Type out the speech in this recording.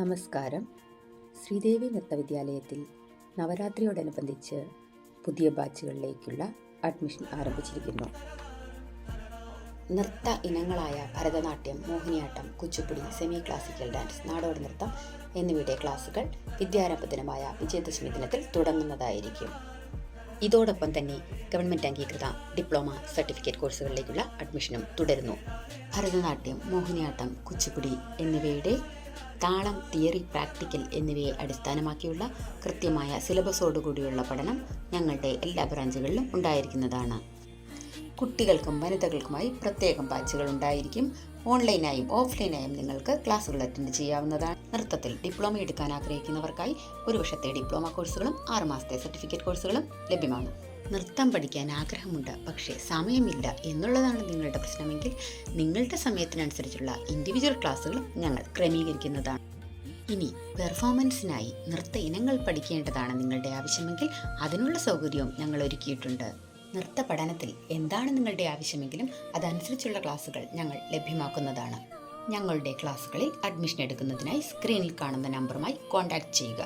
നമസ്കാരം. ശ്രീദേവി നൃത്തവിദ്യാലയത്തിൽ നവരാത്രിയോടനുബന്ധിച്ച് പുതിയ ബാച്ചുകളിലേക്കുള്ള അഡ്മിഷൻ ആരംഭിച്ചിരിക്കുന്നു. നൃത്ത ഇനങ്ങളായ Bharatanatyam, Mohiniyattam, Kuchipudi, semi classical dance, നാടോടി നൃത്തം എന്നിവയുടെ ക്ലാസുകൾ വിദ്യാരംഭ ദിനമായ വിജയദശമി ദിനത്തിൽ തുടങ്ങുന്നതായിരിക്കും. ഇതോടൊപ്പം തന്നെ ഗവൺമെൻറ് അംഗീകൃത ഡിപ്ലോമ സർട്ടിഫിക്കറ്റ് കോഴ്സുകളിലേക്കുള്ള അഡ്മിഷനും തുടരുന്നു. ഭരതനാട്യം, മോഹിനിയാട്ടം, കുച്ചിപ്പുടി എന്നിവയുടെ താളം, തിയറി, പ്രാക്ടിക്കൽ എന്നിവയെ അടിസ്ഥാനമാക്കിയുള്ള കൃത്യമായ സിലബസോടുകൂടിയുള്ള പഠനം ഞങ്ങളുടെ എല്ലാ ബ്രാഞ്ചുകളിലും ഉണ്ടായിരിക്കുന്നതാണ്. കുട്ടികൾക്കും വനിതകൾക്കുമായി പ്രത്യേകം ബാച്ചുകൾ ഉണ്ടായിരിക്കും. ഓൺലൈനായും ഓഫ്ലൈനായും നിങ്ങൾക്ക് ക്ലാസ്സുകൾ അറ്റൻഡ് ചെയ്യാവുന്നതാണ്. നൃത്തത്തിൽ ഡിപ്ലോമ എടുക്കാൻ ആഗ്രഹിക്കുന്നവർക്കായി 1 വർഷത്തെ ഡിപ്ലോമ കോഴ്സുകളും 6 മാസത്തെ സർട്ടിഫിക്കറ്റ് കോഴ്സുകളും ലഭ്യമാണ്. നൃത്തം പഠിക്കാൻ ആഗ്രഹമുണ്ട്, പക്ഷേ സമയമില്ല എന്നുള്ളതാണ് നിങ്ങളുടെ പ്രശ്നമെങ്കിൽ നിങ്ങളുടെ സമയത്തിനനുസരിച്ചുള്ള ഇൻഡിവിജ്വൽ ക്ലാസ്സുകളും ഞങ്ങൾ ക്രമീകരിക്കുന്നതാണ്. ഇനി പെർഫോമൻസിനായി നൃത്ത ഇനങ്ങൾ പഠിക്കേണ്ടതാണ് നിങ്ങളുടെ ആവശ്യമെങ്കിൽ അതിനുള്ള സൗകര്യവും ഞങ്ങൾ ഒരുക്കിയിട്ടുണ്ട്. നൃത്ത പഠനത്തിൽ എന്താണ് നിങ്ങളുടെ ആവശ്യമെങ്കിലും അതനുസരിച്ചുള്ള ക്ലാസ്സുകൾ ഞങ്ങൾ ലഭ്യമാക്കുന്നതാണ്. ഞങ്ങളുടെ ക്ലാസ്സുകളിൽ അഡ്മിഷൻ എടുക്കുന്നതിനായി സ്ക്രീനിൽ കാണുന്ന നമ്പറുമായി കോൺടാക്റ്റ് ചെയ്യുക.